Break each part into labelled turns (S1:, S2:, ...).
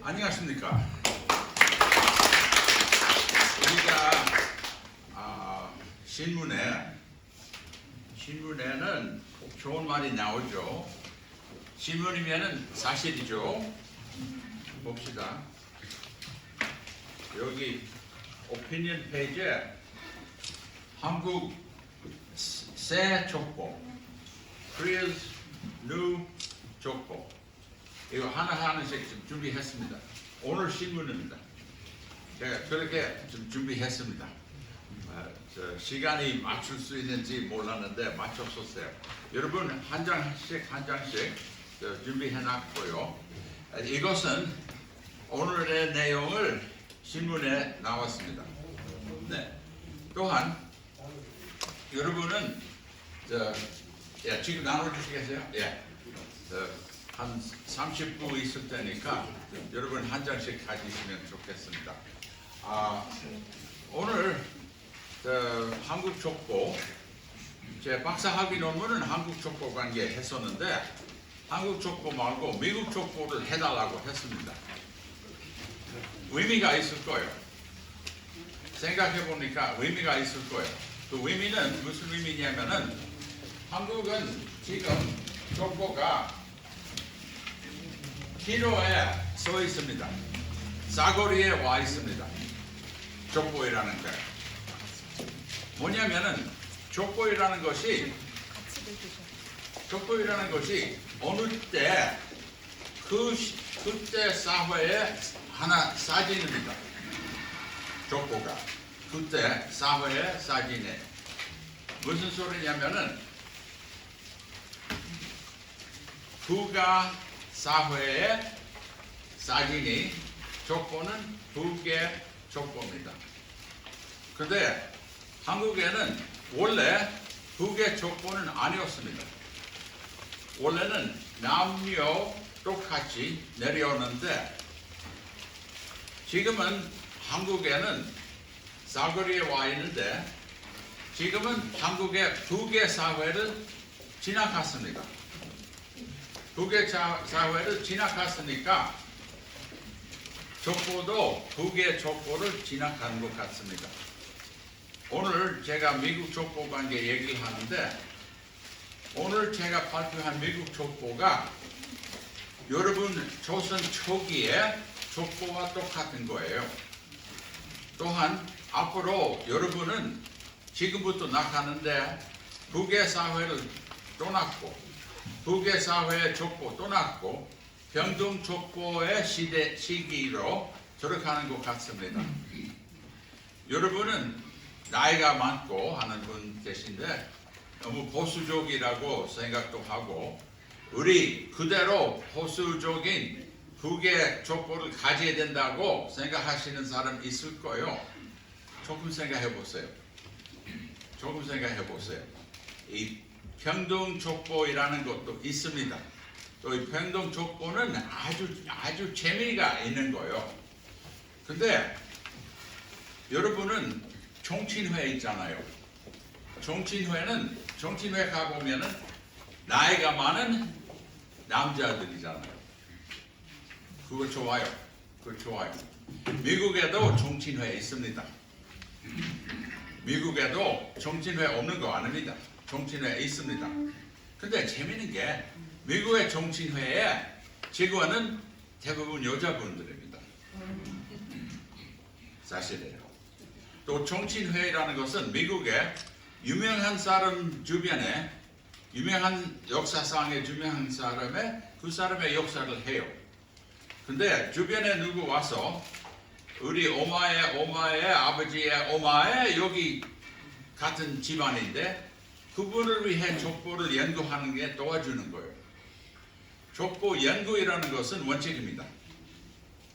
S1: 안녕하십니까. 우리가 신문에는 꼭 좋은 말이 나오죠. 신문이면은 사실이죠. 봅시다. 여기 오피니언 페이지에 한국 새 족보, Korea's new 족보, 이거 하나씩 좀 준비했습니다. 오늘 신문입니다. 제가 그렇게 좀 준비했습니다. 시간이 맞출 수 있는지 몰랐는데 맞췄었어요. 여러분 한 장씩 준비해놨고요. 이것은 오늘의 내용을 신문에 나왔습니다. 네. 또한 여러분은 지금 나눠주시겠어요? 예. 한 30분 있을 테니까 여러분 한 장씩 가지시면 좋겠습니다. 오늘 한국 족보, 제 박사학위 논문은 한국 족보 관계 했었는데 한국 족보 말고 미국 족보를 해달라고 했습니다. 의미가 있을 거예요. 생각해 보니까 의미가 있을 거예요. 그 의미는 무슨 의미냐면은 한국은 지금 족보가 키로에 써 있습니다. 싸거리에 와 있습니다. 족보이라는 게 뭐냐면은 족보이라는 것이 어느 때 그때 사회의 하나 사진입니다. 족보가 그때 사회의 사진에 무슨 소리냐면은 부가 사회의 사진이 족보는 북의 족보입니다. 근데 한국에는 원래 북의 족보는 아니었습니다. 원래는 남녀 똑같이 내려오는데 지금은 한국에는 싸거리에 와 있는데 지금은 한국의 북의 사회를 지나갔습니다. 북의 사회를 지나갔으니까 족보도 북의 족보를 지나간 것 같습니다. 오늘 제가 미국 족보 관계 얘기를 하는데 오늘 제가 발표한 미국 족보가 여러분 조선 초기에 족보와 똑같은 거예요. 또한 앞으로 여러분은 지금부터 나가는데 북의 사회를 떠났고 북의 사회의 족보 떠났고 병동 족보의 시기로 들어가는 것 같습니다. 여러분은 나이가 많고 하는 분 계신데 너무 보수적이라고 생각도 하고 우리 그대로 보수적인 북의 족보를 가져야 된다고 생각하시는 사람 있을 거예요. 조금 생각해 보세요. 이 평등 족보이라는 것도 있습니다. 또 이 평등 족보는 아주 재미가 있는 거예요. 근데 여러분은 종친회 있잖아요. 종친회 가보면은 나이가 많은 남자들이잖아요. 그거 좋아요. 미국에도 종친회 있습니다. 미국에도 종친회 없는 거 아닙니다. 종친회 있습니다. 근데 재미있는 게 미국의 종친회에 직원은 대부분 여자분들입니다. 사실이에요. 또 종친회라는 것은 미국의 유명한 사람 주변에 유명한 역사상의 유명한 사람의 그 사람의 역사를 해요. 근데 주변에 누구 와서 우리 오마의 아버지의 오마의 여기 같은 집안인데 그분을 위해 족보를 연구하는 게 도와주는 거예요. 족보 연구이라는 것은 원칙입니다.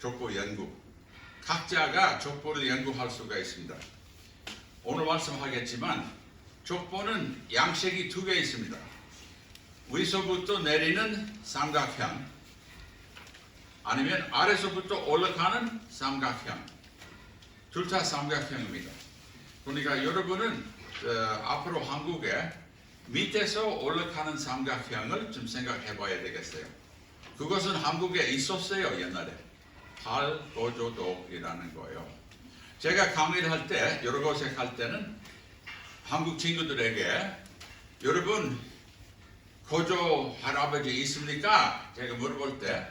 S1: 족보 연구. 각자가 족보를 연구할 수가 있습니다. 오늘 말씀하겠지만 족보는 양식이 두 개 있습니다. 위서부터 내리는 삼각형 아니면 아래서부터 올라가는 삼각형. 둘 다 삼각형입니다. 그러니까 여러분은 앞으로 한국에 밑에서 올라가는 삼각형을 좀 생각해 봐야 되겠어요. 그것은 한국에 있었어요. 옛날에 팔고조도이라는 거예요. 제가 강의를 할 때 여러 곳에 갈 때는 한국 친구들에게 여러분 고조 할아버지 있습니까? 제가 물어볼 때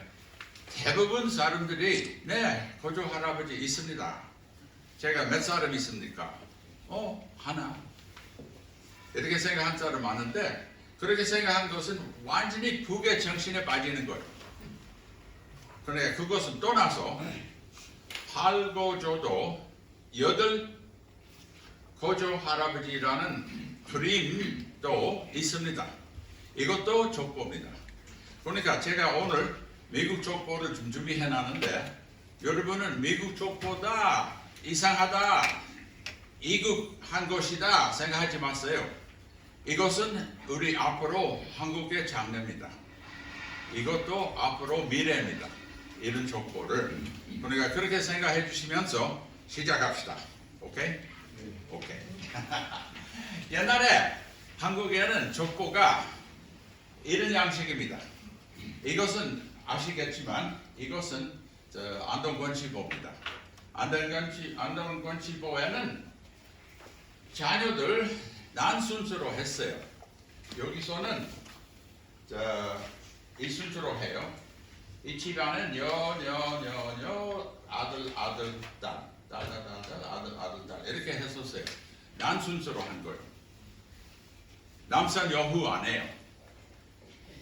S1: 대부분 사람들이 네 고조 할아버지 있습니다. 제가 몇 사람 있습니까? 하나. 이렇게 생각한 사람 많은데 그렇게 생각한 것은 완전히 북의 정신에 빠지는 거예요. 그러니까 그것은 떠나서 팔고조도 8고조 할아버지라는 그림도 있습니다. 이것도 족보입니다. 그러니까 제가 오늘 미국 족보를 좀 준비해 놨는데 여러분은 미국 족보다 이상하다, 이국한 것이다 생각하지 마세요. 이것은 우리 앞으로 한국의 장래입니다. 이것도 앞으로 미래입니다. 이런 족보를. 그러니까 그렇게 생각해 주시면서 시작합시다. 오케이? 오케이. 옛날에 한국에는 족보가 이런 양식입니다. 이것은 아시겠지만 이것은 안동권시보입니다. 안동권시보에는 자녀들 난순서로 했어요. 여기서는 이 순서로 해요. 이 집안은 아들, 딸, 아들 이렇게 했었어요. 난순서로 한 거예요. 남산 여후 안 해요.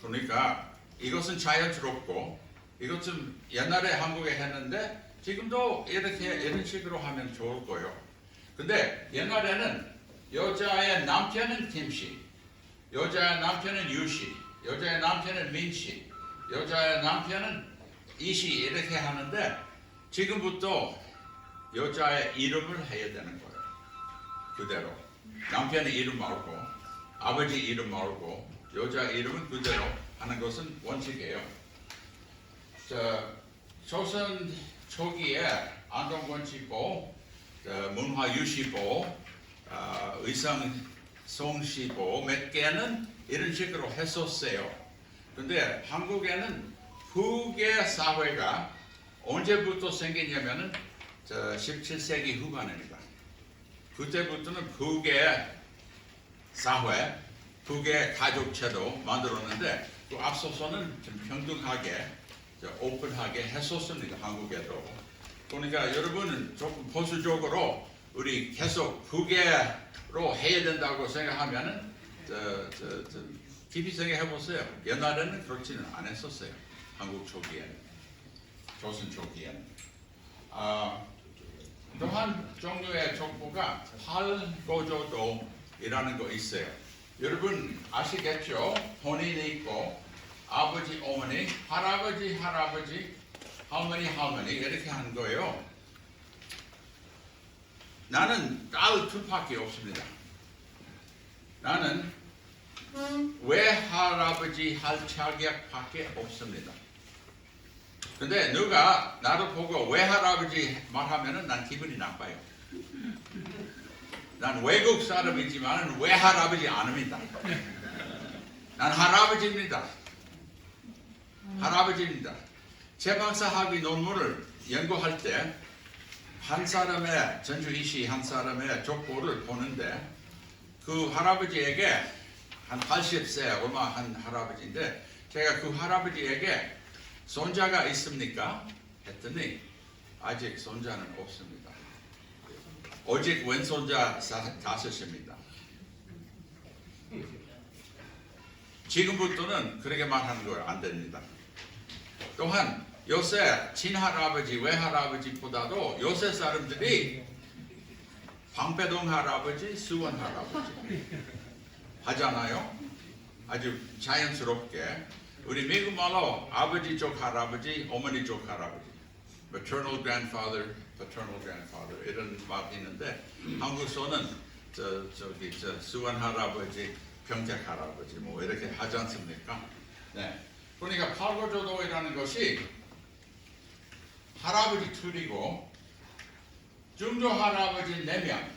S1: 그러니까 이것은 자연스럽고 이것은 옛날에 한국에 했는데 지금도 이런 식으로 하면 좋을 거예요. 근데 옛날에는 여자의 남편은 김씨, 여자의 남편은 유씨, 여자의 남편은 민씨, 여자의 남편은 이씨 이렇게 하는데 지금부터 여자의 이름을 해야 되는 거예요. 그대로 남편의 이름 말고 아버지 이름 말고 여자 이름은 그대로 하는 것은 원칙이에요. 조선 초기에 안동권시보, 문화유시보, 의성송시보 몇 개는 이런 식으로 했었어요. 근데 한국에는 북의 사회가 언제부터 생기냐면은 17세기 후반입니다. 그때부터는 북의 사회, 북의 가족체도 만들었는데 그 앞서서는 좀 평등하게, 오픈하게 했었습니다. 한국에도. 그러니까 여러분은 조금 보수적으로 우리 계속 북계로 해야 된다고 생각하면은 깊이 생각해 보세요. 옛날에는 그렇지는 않았었어요. 한국 초기에는, 조선 초기에는. 또 한 종류의 족보가 팔고조도이라는 거 있어요. 여러분 아시겠죠? 본인이 있고 아버지, 어머니, 할아버지, 할머니 이렇게 하는 거예요. 나는 딸 둘밖에 없습니다. 나는 외할아버지 할 자격밖에 없습니다. 근데 누가 나를 보고 외할아버지 말하면은 난 기분이 나빠요. 난 외국 사람이지만 외할아버지 아닙니다. 난 할아버지입니다. 할아버지입니다. 제방사학위 논문을 연구할 때 한 사람의 전주이시 한 사람의 족보를 보는데 그 할아버지에게 한 80세 얼마 한 할아버지인데 제가 그 할아버지에게 손자가 있습니까? 했더니 아직 손자는 없습니다. 오직 왼손자 5입니다. 지금부터는 그렇게 말하는 거 안 됩니다. 또한 요새 친할아버지, 외할아버지보다도 요새 사람들이 방배동 할아버지, 수원 할아버지 하잖아요. 아주 자연스럽게. 우리 미국말로 아버지 쪽 할아버지, 어머니 쪽 할아버지, maternal grandfather, paternal grandfather 이런 말이 있는데 한국서는 수원 할아버지, 평택 할아버지 뭐 이렇게 하지 않습니까? 네. 그러니까 팔고조도이라는 것이 할아버지 둘이고 중조 할아버지 4명,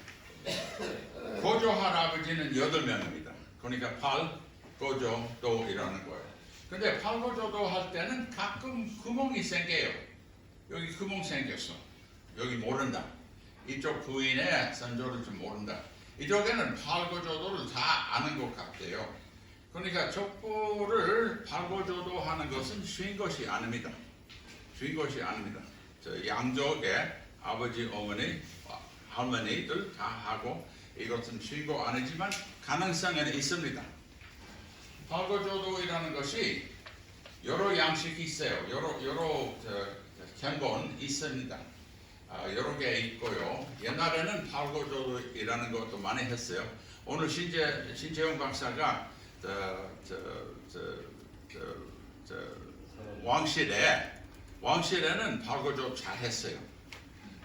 S1: 고조 할아버지는 8명입니다. 그러니까 팔고조도이라는 거예요. 근데 팔고조도 할 때는 가끔 구멍이 생겨요. 여기 구멍 생겼어. 여기 모른다. 이쪽 부인의 선조를 좀 모른다. 이쪽에는 팔고조도를 다 아는 것 같아요. 그러니까 족보를 팔고조도 하는 것은 쉬운 것이 아닙니다. 쉬운 것이 아닙니다. 저 양쪽에 아버지, 어머니, 할머니들 다 하고 이것은 쉬운 거 아니지만 가능성은 있습니다. 팔고조도이라는 것이 여러 양식이 있어요. 여러 견본 있습니다. 여러 개 있고요. 옛날에는 팔고조도이라는 것도 많이 했어요. 오늘 신재용 박사가 왕실에는 팔고조 잘 했어요.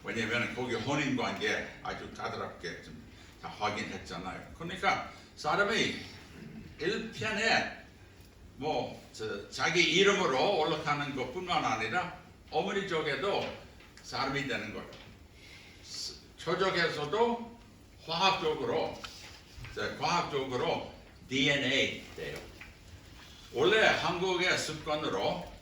S1: 왜냐하면 거기 혼인관계 아주 까다롭게 좀 다 확인했잖아요. 그러니까 사람이 일편에 자기 이름으로 올라가는 것뿐만 아니라 어머니 쪽에도 사람이 되는 거예요. 초족에서도 과학적으로 DNA 돼요. 원래 한국의 습관으로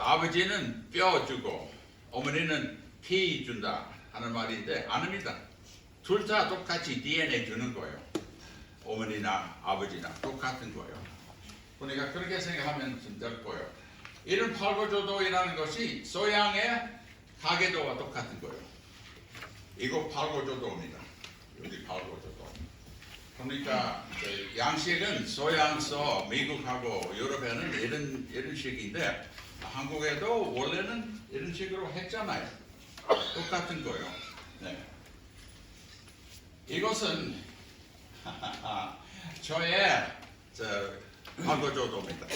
S1: 아버지는 뼈 주고 어머니는 피 준다 하는 말인데 아닙니다. 둘 다 똑같이 DNA 주는 거예요. 어머니나 아버지나 똑같은 거예요. 그러니까 그렇게 생각하면 좀 될 거예요. 이런 팔고조도이라는 것이 소양의 가계도와 똑같은 거예요. 이거 팔고조도입니다. 여기 팔고조도. 그러니까 양식은 소양서 미국하고 유럽에는 이런 식인데 한국에도 원래는 이런 식으로 했잖아요. 똑같은 거예요. 네. 이것은 저의 팔고조도입니다.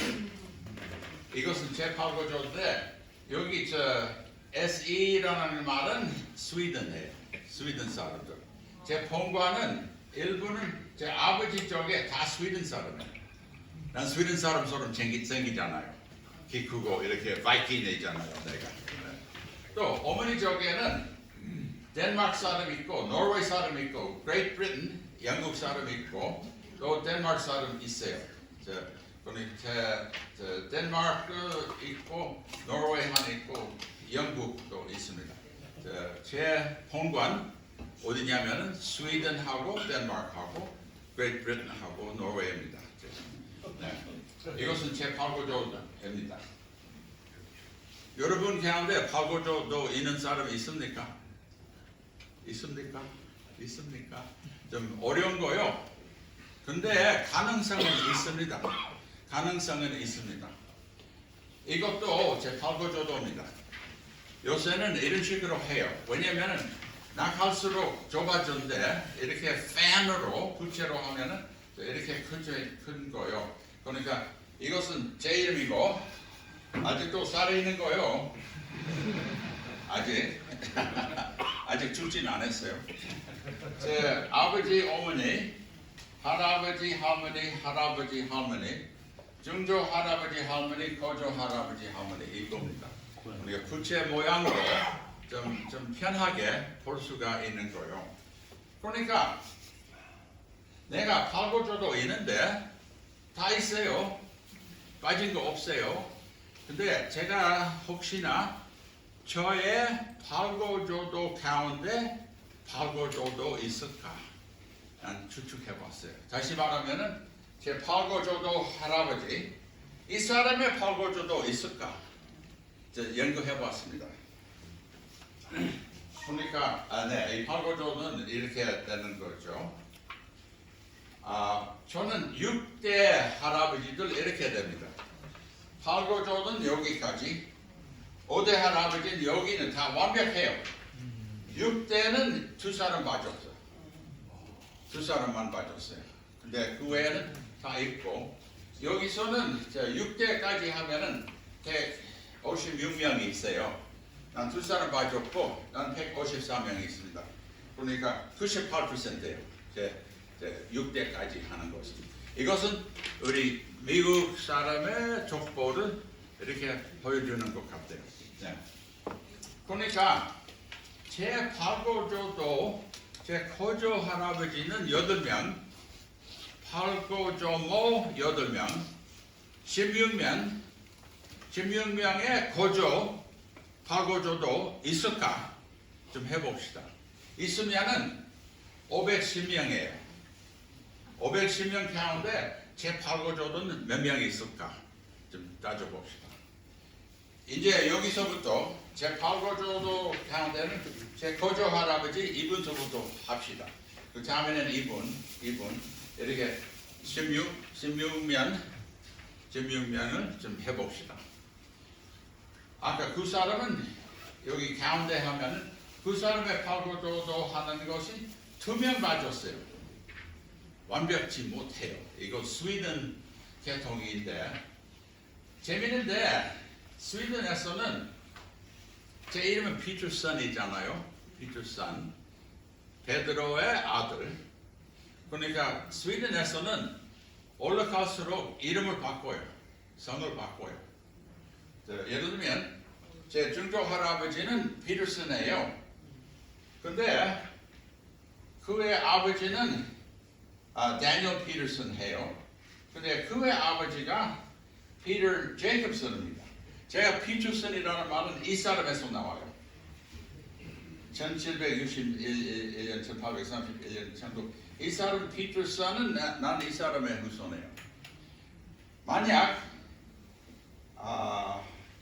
S1: 이것은 제 팔고조도인데 여기 SE라는 말은 스웨덴이에요. 스웨덴 사람들. 제 본관은 일부는 제 아버지 쪽에 다 스웨덴 사람이에요. 난 스웨덴 사람처럼 생기잖아요. 키 크고 이렇게 바이킹이잖아요. 내가. 또 어머니 쪽에는 덴마크 사람 있고 노르웨이 사람 있고 그레이트 브리튼 영국 사람 있고 또 덴마크 사람 있어요. 덴마크 있고 노르웨이 하나 있고 영국도 있습니다. 제 본관 어디냐면은 스웨덴하고 덴마크하고 그레이트 브리튼하고 노르웨이입니다. 네. 이것은 제 팔고조도입니다. 여러분 가운데 팔고조도 있는 사람 있습니까? 있습니까? 좀 어려운 거요. 근데 가능성은 있습니다. 가능성은 있습니다. 이것도 제 팔고조도입니다. 요새는 이런 식으로 해요. 왜냐하면 나갈수록 좁아졌는데 이렇게 팬으로 부채로 하면은 이렇게 큰 거요. 그러니까 이것은 제 이름이고 아직도 살아있는 거요. 아직 죽진 않았어요. 제 아버지, 어머니, 할아버지, 할머니, 증조 할아버지, 할머니, 고조 할아버지, 할머니 이겁니다. 우리가 부채 모양으로 좀 편하게 볼 수가 있는 거예요. 그러니까 내가 팔고조도 있는데 다 있어요. 빠진 거 없어요. 근데 제가 혹시나 저의 팔고조도 가운데 팔고조도 있을까? 난 추측해 봤어요. 다시 말하면은 제 팔고조도 할아버지 이 사람의 팔고조도 있을까? 연구해 봤습니다. 그러니까 이 팔고조는 이렇게 되는 거죠. 저는 6대 할아버지들 이렇게 됩니다. 팔고조는 여기까지, 5대 할아버지는 여기는 다 완벽해요. 6대는 두 사람 빠졌어요. 두 사람만 빠졌어요. 근데 그 외에는 다 있고, 여기서는 6대까지 하면은 156명이 있어요. 난 두 사람 빠졌고, 난 154명이 있습니다. 그러니까 98%예요. 제 6대까지 하는 것은. 이것은 우리 미국 사람의 족보를 이렇게 보여주는 것 같아요. 네. 그러니까 제 팔고조도 제 고조 할아버지는 8명, 팔고조모 8명, 16명의 고조 팔고조도 있을까? 좀 해봅시다. 있으면은 510명이에요. 510명 가운데 제 팔고조도는 몇 명이 있을까? 좀 따져봅시다. 이제 여기서부터 제 팔고조도 가운데는 제 고조 할아버지 이분서부터 합시다. 그 다음에는 이분 이렇게 16명을 좀 해봅시다. 아까 그 사람은 여기 가운데 하면은 그 사람의 팔고조도 하는 것이 2명 빠졌어요. 완벽치 못해요. 이거 스웨덴 계통인데 재밌는데 스웨덴에서는 제 이름은 피터슨이잖아요. 피터슨 베드로의 아들. 그러니까 스웨덴에서는 올라갈수록 이름을 바꿔요. 성을 바꿔요. 예를 들면 제 증조 할아버지는 피터슨이에요. 근데 그의 아버지는 다니엘 피터슨 해요. 근데 그의 아버지가 피터 제이콥슨입니다. 제가 피터슨이라는 말은 이 사람에서 나와요. 1761년, 1831년 정도. 이 사람 피터슨은 난 이 사람의 후손이에요. 만약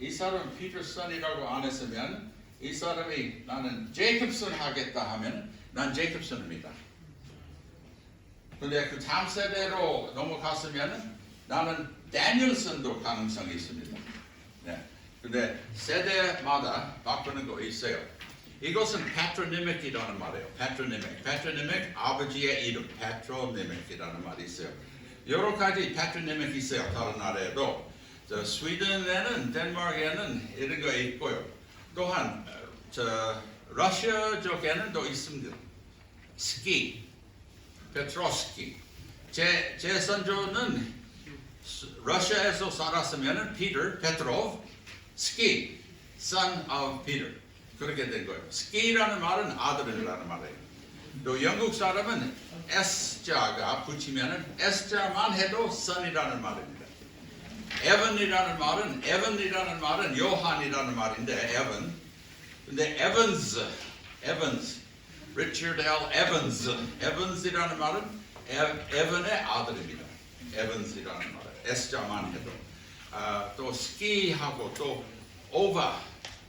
S1: 이 사람 피터슨이라고 안 했으면 이 사람이 나는 제이콥슨 하겠다 하면 난 제이콥슨입니다. 근데 그 다음 세대로 넘어갔으면 나는 다니엘슨도 가능성이 있습니다. 네. 근데 세대마다 바꾸는 거 있어요. 이것은 patronymic이라는 말이에요. patronymic 아버지의 이름, patronymic이라는 말이 있어요. 여러 가지 patronymic 있어요. 다른 나라에도. 스웨덴에는, 덴마크에는 이런 거 있고요. 또한 러시아 쪽에는 또 있습니다. 스키, 페트로스키. 제 선조는 러시아에서 살았으면 피터, 페트로브, 스키, son of Peter. 그렇게 된 거예요. 스키라는 말은 아들이라는 말이에요. 또 영국 사람은 S자가 붙이면은 S자만 해도 son이라는 말입니다. 에van이라는 말은 요한이라는 말인데 에van. 근데 Evans, Richard L. Evans이라는 말은 에van의 아들입니다. Evans이라는 말, S자만 해도. 또 스키하고 또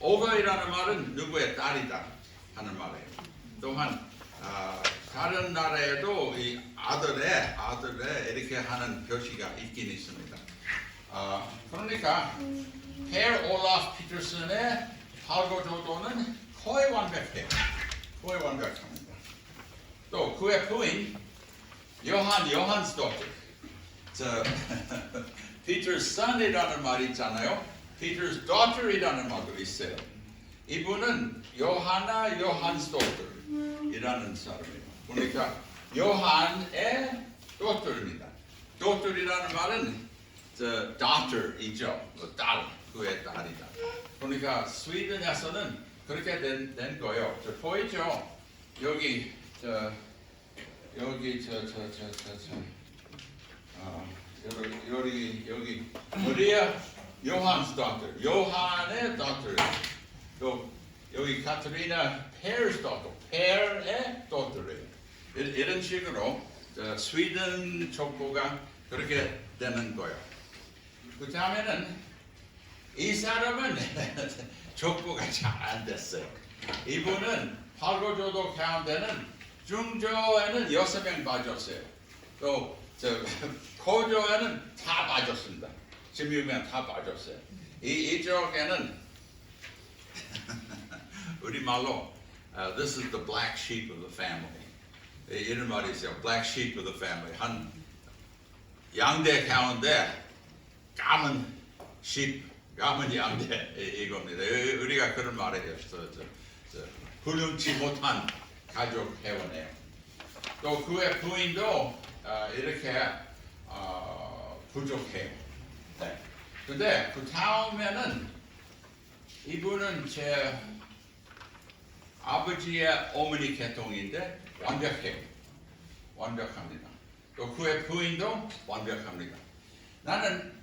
S1: 오바이라는 말은 누구의 딸이다 하는 말이에요. 또한 다른 나라에도 이 아들의 이렇게 하는 표시가 있긴 있습니다. 그러니까 Per Olaf 피터슨의 팔고조도는 거의 완벽해요. 거의 완벽합니다. 또 그의 부인 요한스도트. Peter's son이라는 말이 있잖아요. Peter's daughter이라는 말도 있어요. 이분은 요한나 요한스도트이라는 사람이에요. 그러니까 요한의 daughter입니다. daughter이라는 말은 daughter이죠. 딸, 그의 딸이다. 그러니까 스웨덴에서는 그렇게 된 거예요. 보이죠? 여기 마리아 요한스 daughter, 요한의 daughter. 또 여기 카트리나 페어's daughter, 페어의 daughter예요. 이런 식으로 스웨덴 족보가 그렇게 되는 거예요. 그 다음에는 이 사람은 족보가 잘 안 됐어요. 이분은 팔고조도 가운데는 중조에는 6명 빠졌어요. 또 고조에는 다 빠졌습니다. 16명 다 빠졌어요. 이쪽에는 우리말로 this is the black sheep of the family. 이런 말이 있어요. black sheep of the family. 한 양대 가운데 까만 양대 이겁니다. 우리가 그런 말을 해요. 훌륭치 못한 가족 회원이에요. 또 그의 부인도 이렇게 부족해요. 네. 근데 그 다음에는 이분은 제 아버지의 어머니 계통인데 완벽합니다. 또 그의 부인도 완벽합니다. 나는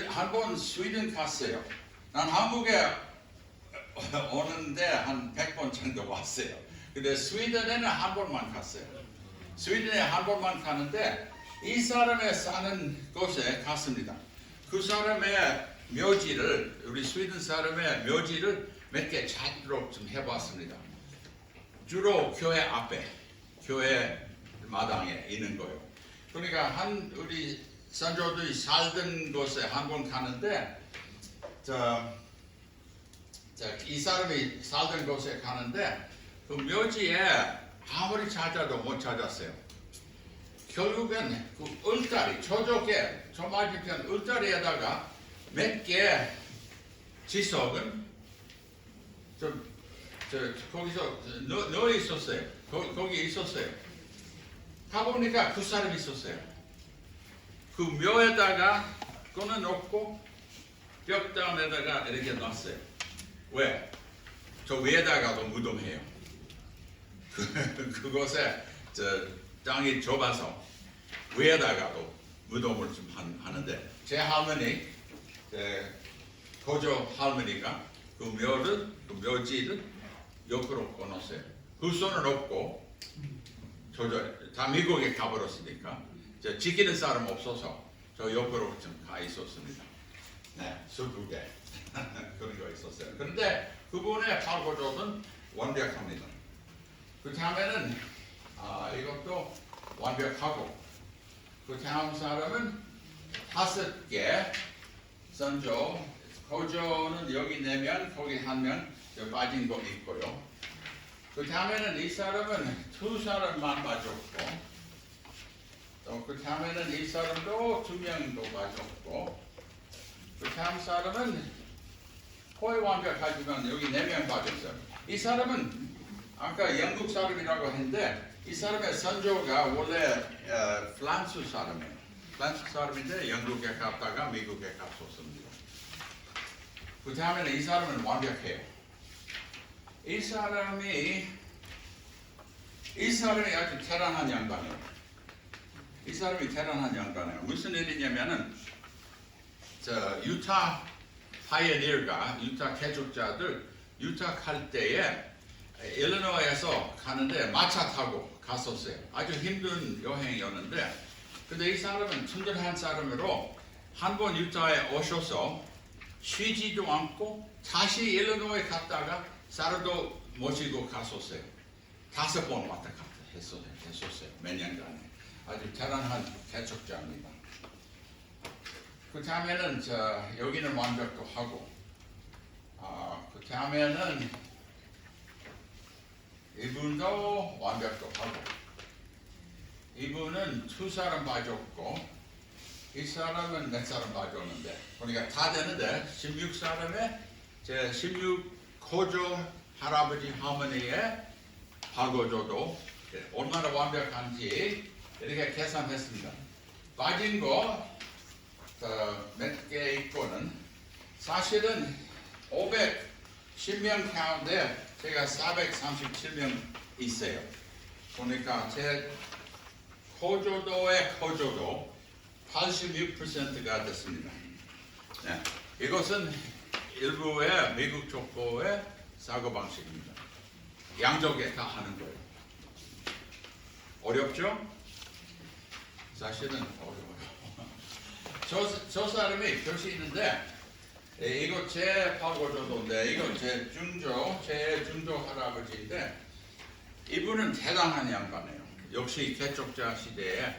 S1: 한 번 스웨덴 갔어요. 난 한국에 오는데 한 100번 정도 왔어요. 근데 스웨덴에는 한 번만 갔어요. 스웨덴에 한 번만 가는데 이 사람의 사는 곳에 갔습니다. 그 사람의 묘지를, 우리 스웨덴 사람의 묘지를 몇 개 찾도록 좀 해봤습니다. 주로 교회 앞에, 교회 마당에 있는 거예요. 그러니까 우리 선조들이 살던 곳에 한 번 가는데, 이 사람이 살던 곳에 가는데 그 묘지에 아무리 찾아도 못 찾았어요. 결국엔 그 울타리, 저쪽에, 저 맞은편 울타리에다가 몇 개 지석은 거기서 넣어 있었어요. 거기 있었어요. 가보니까 그 사람이 있었어요. 그 묘에다가 꺼내놓고 벽단에다가 이렇게 놨어요. 왜? 저 위에다가도 무덤해요. 그곳에 땅이 좁아서 위에다가도 무덤을 좀 하는데, 제 할머니, 고조 할머니가 그 묘지를 옆으로 꺼놨어요. 그 손은 없고, 다 미국에 가버렸으니까 지키는 사람 없어서 저 옆으로 좀 가 있었습니다. 네, 수두개 그런 거 있었어요. 그런데 그분의 팔고족은 완벽합니다. 그 다음에는 이것도 완벽하고, 그 다음 사람은 5개 선조, 고조는 여기 4명, 거기 1명 빠진 거 있고요. 그 다음에는 이 사람은 2사람만 빠졌고, 또 그 다음에는 이 사람도 2명도 빠졌고, 그 다음 사람은 거의 완벽하지만 여기 4명 빠졌어요. 이 사람은 아까 영국 사람이라고 했는데, 이 사람의 선조가 원래 프랑스 사람이에요. 프랑스 사람인데 영국에 갔다가 미국에 갔었습니다. 그 다음에는 이 사람은 완벽해요. 이 사람이 아주 대단한 양반이에요. 이 사람이 대단한 양반이에요. 무슨 일이냐면은 유타 파이어니어가, 유타 개척자들 유타 갈 때에 일리노이에서 가는데 마차 타고 갔었어요. 아주 힘든 여행이었는데, 근데 이 사람은 튼튼한 사람으로 한 번 유타에 오셔서 쉬지도 않고 다시 일리노이에 갔다가 사르도 모시고 갔었어요. 5번 왔다 갔다 했었어요. 몇 년간에. 아주 대단한 개척자입니다. 그 다음에는 여기는 완벽도 하고, 그 다음에는 이분도 완벽도 하고, 이분은 2사람 빠졌고, 이 사람은 몇 사람 빠졌는데, 그러니까 다 되는데 16사람에 제 16고조 할아버지 할머니의 팔고조도 얼마나 완벽한지 이렇게 계산했습니다. 빠진 거 몇 개 있고는 사실은 510명 가운데 제가 437명 있어요. 그러니까 제 고조도의 고조도 86%가 됐습니다. 네, 이것은 일부의 미국 족보의 사고방식입니다. 양쪽에 다 하는 거예요. 어렵죠? 사실은 어려워요. 저 사람이 표시 있는데, 이거 제 팔고조도인데, 이거 제 중조 할아버지인데, 이분은 대단한 양반이에요. 역시 개척자 시대에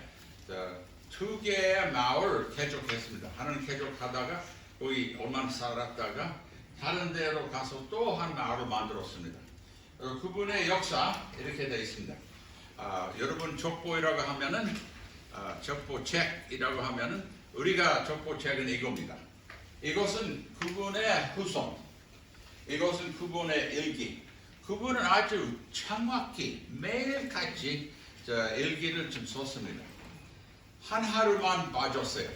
S1: 2개의 마을 개척했습니다. 하나는 개척하다가 거기 얼마 살았다가 다른 데로 가서 또 한 마을을 만들었습니다. 그분의 역사 이렇게 되어 있습니다. 여러분 족보이라고 하면은 족보책이라고 하면은 우리가 족보책은 이겁니다. 이것은 그분의 후손, 이것은 그분의 일기. 그분은 아주 정확히 매일같이 일기를 좀 썼습니다. 한 하루만 빠졌어요.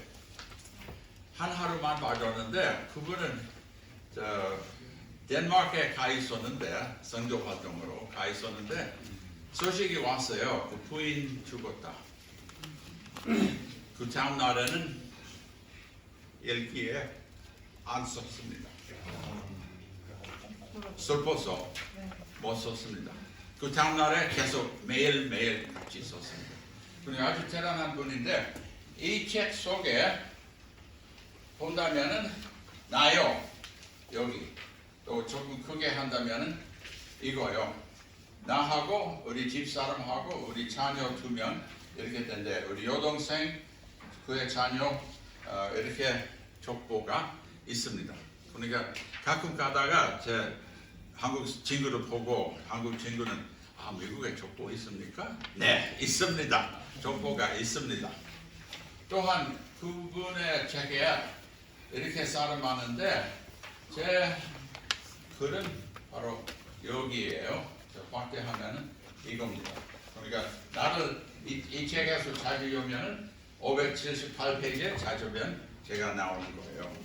S1: 한 하루만 빠졌는데 그분은 덴마크에 가 있었는데, 선교 활동으로 가 있었는데 소식이 왔어요. 그 부인 죽었다. 그 다음 날에는 일기에 안 썼습니다. 슬퍼서 못 썼습니다. 그 다음날에 계속 매일매일 같이 썼습니다. 그러니까 아주 대단한 분인데 이 책 속에 본다면은 나요 여기 또 조금 크게 한다면은 이거요. 나하고 우리 집사람하고 우리 자녀 2명 이렇게 된대. 우리 여동생 그의 자녀 이렇게 족보가 있습니다. 그러니까 가끔 가다가 제 한국 친구를 보고 한국 친구는 미국에 족보 있습니까? 네, 있습니다. 족보가 있습니다. 또한 그분의 책에 이렇게 쌓아놨는데 제 글은 바로 여기에요. 확대하면은 이겁니다. 그러니까 나를 이 책에서 찾으려면 578페이지에 찾으면 제가 나오는 거예요.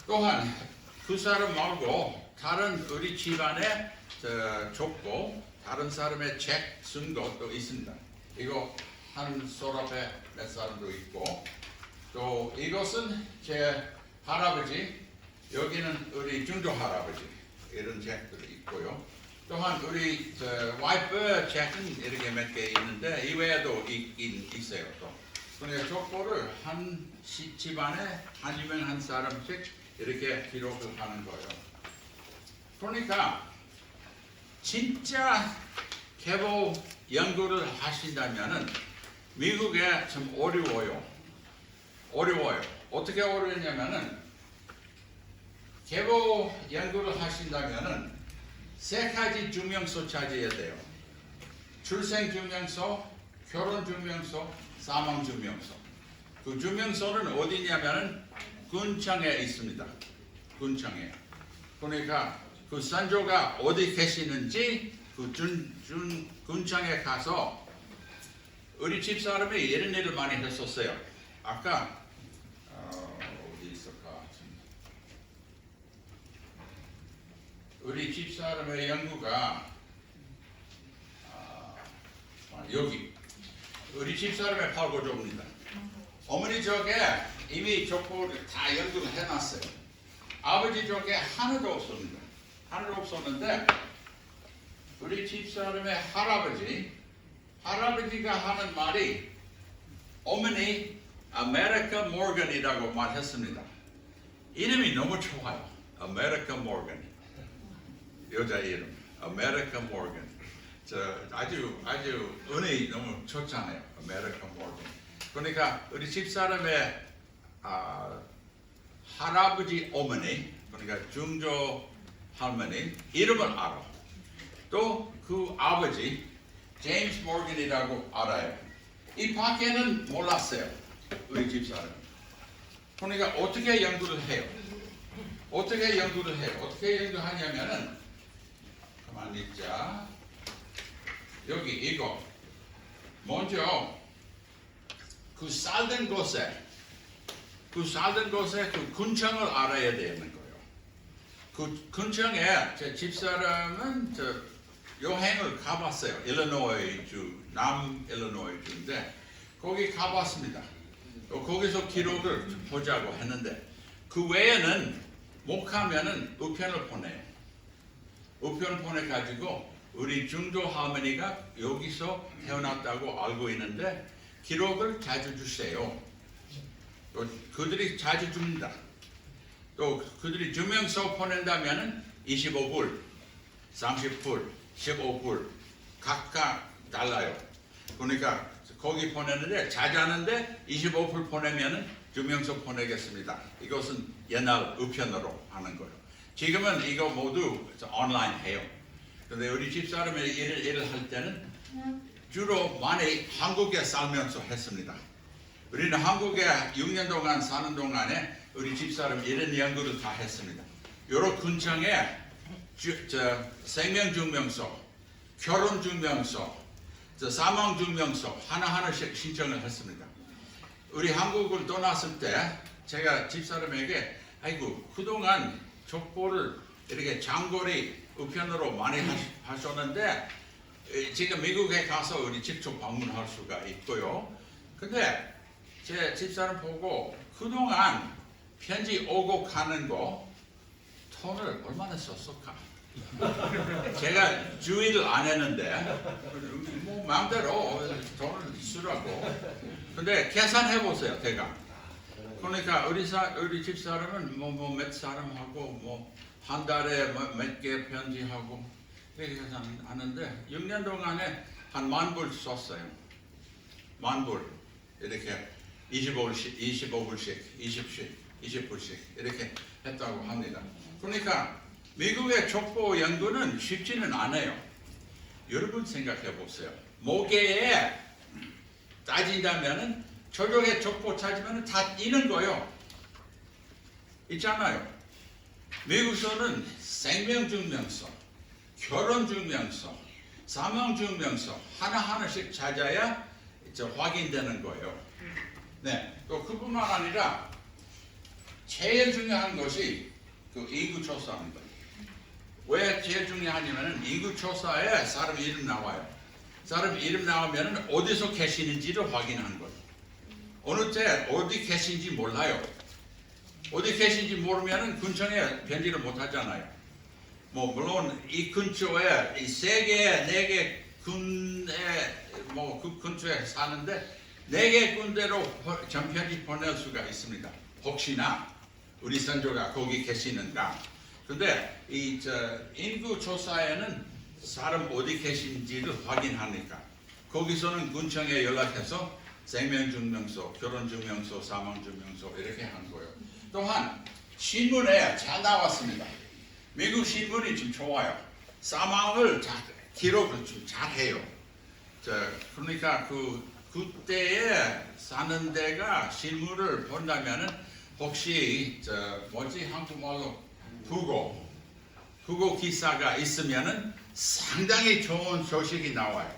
S1: 또한 그 사람 말고 다른 우리 집안의 족보, 다른 사람의 책 쓴 것도 있습니다. 이거 한 서랍에 몇 사람도 있고 또 이것은 제 할아버지, 여기는 우리 중조 할아버지 이런 책들이 있고요. 또한 우리 와이프 책은 이렇게 몇 개 있는데 이외에도 있어요. 또 그러니까 족보를 한 집안에 아니면 한 사람씩 이렇게 기록을 하는 거예요. 그러니까 진짜 개보 연구를 하신다면은 미국에 좀 어려워요. 어떻게 어려웠냐면은 개보 연구를 하신다면은 3가지 증명서 찾아야 돼요. 출생증명서, 결혼증명서, 사망증명서. 그 증명서는 어디냐면은 군청에 있습니다. 군청에. 그러니까 그 선조가 어디 계시는지 그 군청에 가서 우리 집사람이 이런 일을 많이 했었어요. 아까 어디 있을까? 우리 집사람의 연구가 여기 우리 집사람의 팔고조입니다. 어머니 쪽에 이미 족보를 다 연구를 해놨어요. 아버지 쪽에 하나도 없습니다. 하나도 없었는데 우리 집사람의 할아버지가 하는 말이 어머니 아메리카 모건이라고 말했습니다. 이름이 너무 좋아요. 아메리카 모건. 여자 이름. 아메리카 모건. 아주 은혜 너무 좋잖아요. 아메리카 모건. 그러니까 우리 집사람의 할아버지 어머니, 그러니까 중조 할머니 이름을 알아. 또 그 아버지 제임스 모건이라고 알아요. 이 밖에는 몰랐어요. 우리 집사람. 그러니까 어떻게 연구를 해요? 어떻게 연구하냐면은 가만히 있자. 여기 이거 먼저 그 살던 곳에 그 군청을 알아야 되는 거예요. 그 군청에 제 집사람은 여행을 가봤어요. 일리노이 주, 남일리노이 주인데 거기 가봤습니다. 거기서 기록을 보자고 했는데 그 외에는 못 가면은 우편을 보내요. 우편을 보내가지고 우리 중조 할머니가 여기서 태어났다고 알고 있는데 기록을 자주 주세요. 또 그들이 자주 줍니다. 또 그들이 증명서 보낸다면은 25불, 30불, 15불 각각 달라요. 그러니까 거기 보내는데 자주 하는데 25불 보내면은 증명서 보내겠습니다. 이것은 옛날 우편으로 하는 거예요. 지금은 이거 모두 온라인 해요. 그런데 우리 집사람이 일을 할 때는 주로 많이 한국에 살면서 했습니다. 우리는 한국에 6년 동안 사는 동안에 우리 집사람 이런 연구를 다 했습니다. 여러 군청에 생명증명서, 결혼증명서, 사망증명서 하나하나씩 신청을 했습니다. 우리 한국을 떠났을 때 제가 집사람에게 아이고 그동안 족보를 이렇게 장거리 우편으로 많이 하셨는데 지금 미국에 가서 우리 직접 방문할 수가 있고요. 근데 제 집사람 보고 그동안 편지 오고 가는 거 돈을 얼마나 썼을까? 제가 주의를 안 했는데 뭐 마음대로 돈을 쓰라고. 근데 계산해 보세요, 대강. 그러니까 우리 집 사람은 뭐 몇 사람하고 뭐 한 달에 몇 개 편지하고 이렇게 하는데 6년 동안에 한 10,000불 썼어요. 10,000불 이렇게 25불씩 20불씩 이렇게 했다고 합니다. 그러니까 미국의 족보 연구는 쉽지는 않아요. 여러분 생각해 보세요. 모계에 따진다면은 저쪽에 족보 찾으면 다 있는 거요. 있잖아요. 미국에서는 생명증명서, 결혼증명서, 사망증명서 하나하나씩 찾아야 이제 확인되는 거예요. 네, 또 그뿐만 아니라 제일 중요한 것이 그 인구조사하는 거예요. 왜 제일 중요하냐면은 인구조사에 사람 이름 나와요. 사람 이름 나오면은 어디서 계시는지를 확인하는 거예요. 어느 때 어디 계신지 몰라요. 어디 계신지 모르면은 근처에 변지를 못 하잖아요. 뭐 물론 이 근처에 이 3개, 4개 군에 뭐 그 근처에 사는데 4개 군데로 전편지 보낼 수가 있습니다. 혹시나 우리 선조가 거기 계시는가. 근데 이 인구 조사에는 사람 어디 계신지를 확인하니까 거기서는 군청에 연락해서 생명증명서, 결혼증명서, 사망증명서 이렇게 한 거예요. 또한 신문에 잘 나왔습니다. 미국 신문이 좀 좋아요. 사망을 기록을 좀 잘해요. 그러니까 그때에 사는 데가 신문을 본다면은 혹시 한국말로 부고 기사가 있으면은 상당히 좋은 소식이 나와요.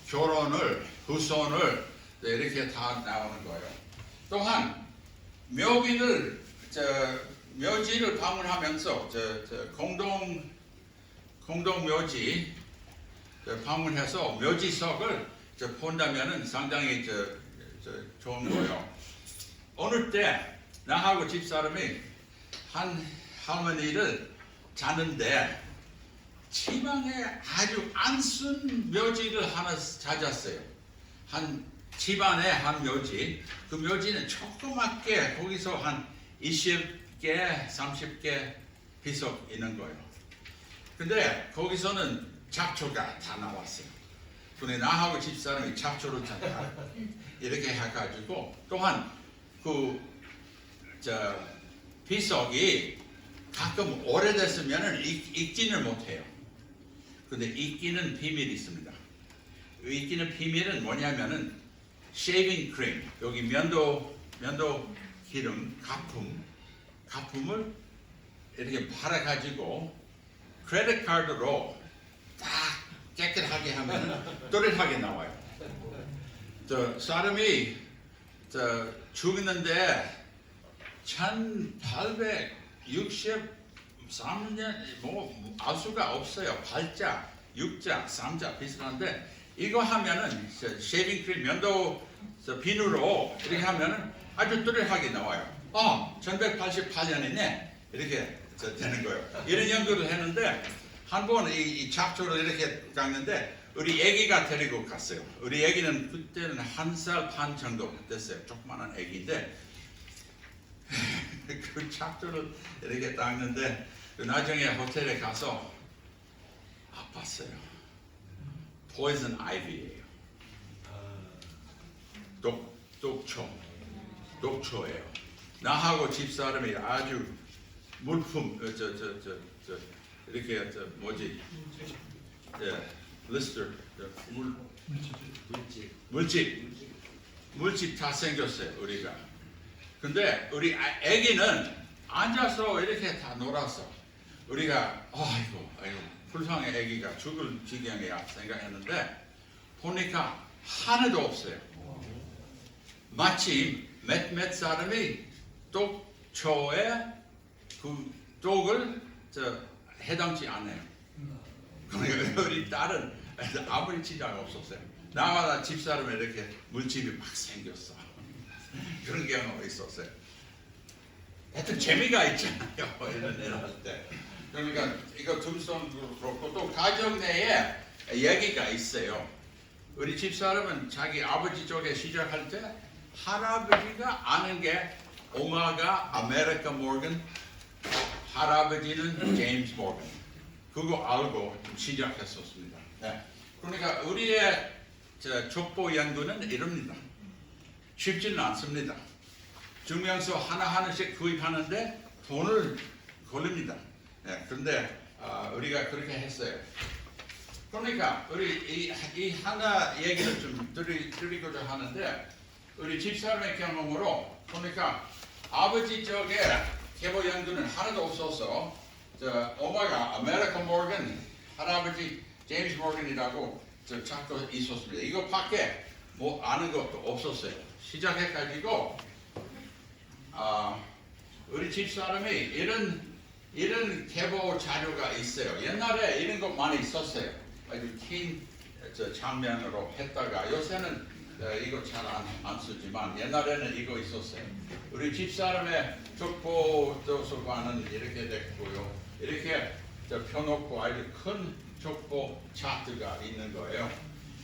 S1: 결혼을, 후손을 이렇게 다 나오는 거예요. 또한 묘지를 방문하면서 공동 묘지 방문해서 묘지석을 본다면은 상당히 좋은 거예요. 어느 때 나하고 집사람이 한 할머니를 자는데 지방에 아주 안 쓴 묘지를 하나 찾았어요. 한 집안에 한 묘지. 그 묘지는 조그맣게 거기서 한 20개, 30개 비석 있는 거예요. 근데 거기서는 잡초가 다 나왔어요. 근데 나하고 집사람이 잡초를 찾아 이렇게 해가지고 또한 비석이 가끔 오래됐으면 익지는 못해요. 근데 익기는 비밀이 있습니다. 익기는 비밀은 뭐냐면은 쉐이빙 크림, 여기 면도 기름, 가품을 이렇게 팔아가지고 크레딧 카드로 딱 깨끗하게 하면 또렷하게 나와요. 사람이 죽었는데 1863년 뭐 알 수가 없어요. 8자, 6자, 3자 비슷한데 이거 하면은 쉐이빙 크림 면도 비누로 이렇게 하면은 아주 또렷하게 나와요. 1188년이네 이렇게 되는 거예요. 이런 연구를 했는데 한 번 이 잡초를 이렇게 깎는데 우리 애기가 데리고 갔어요. 우리 애기는 그때는 1살 반 정도 됐어요. 조그마한 애기인데 그 잡초를 이렇게 닦는데 나중에 호텔에 가서 아팠어요. poison ivy예요. 독초예요. 나하고 집사람이 아주 물품 이렇게 리스터 물집 다 생겼어요 우리가. 근데 우리 아기는 앉아서 이렇게 다 놀아서 우리가 아이고 불쌍해 아기가 죽을 지경이야 생각했는데 보니까 하나도 없어요. 마침 몇 사람이 독초에 그 독을 해당치 않아요. 그러니까 우리 딸은 아무리 지장 없었어요. 나와 집사람이 이렇게 물집이 막 생겼어. 그런 경우가 있었어요. 하여튼 재미가 있잖아요. 이런 일 할 때. 그러니까 이거 둠스톤도 그렇고 또 가정 내에 얘기가 있어요. 우리 집사람은 자기 아버지 쪽에 시작할 때 할아버지가 아는 게 엄마가 아메리카 모건, 할아버지는 제임스 모건. 그거 알고 시작했었습니다. 네. 그러니까 우리의 족보 연구는 이럽니다. 쉽지는 않습니다. 증명서 하나하나씩 구입하는데 돈을 걸립니다. 네, 그런데 우리가 그렇게 했어요. 그러니까 우리 이 하나 얘기를 좀 드리고자 하는데 우리 집사람의 경험으로 그러니까 아버지 쪽에 계보 연구는 하나도 없어서 엄마가 아메리카 모건, 할아버지 제임스 모건이라고 자꾸 있었습니다. 이거 밖에 뭐 아는 것도 없었어요. 시작해가지고 우리 집사람이 이런 계보 자료가 있어요. 옛날에 이런 거 많이 있었어요. 아주 긴 장면으로 했다가 요새는 이거 잘 안 쓰지만 옛날에는 이거 있었어요. 우리 집사람의 족보 도서관은 이렇게 됐고요. 이렇게 펴놓고 아주 큰 족보 차트가 있는 거예요.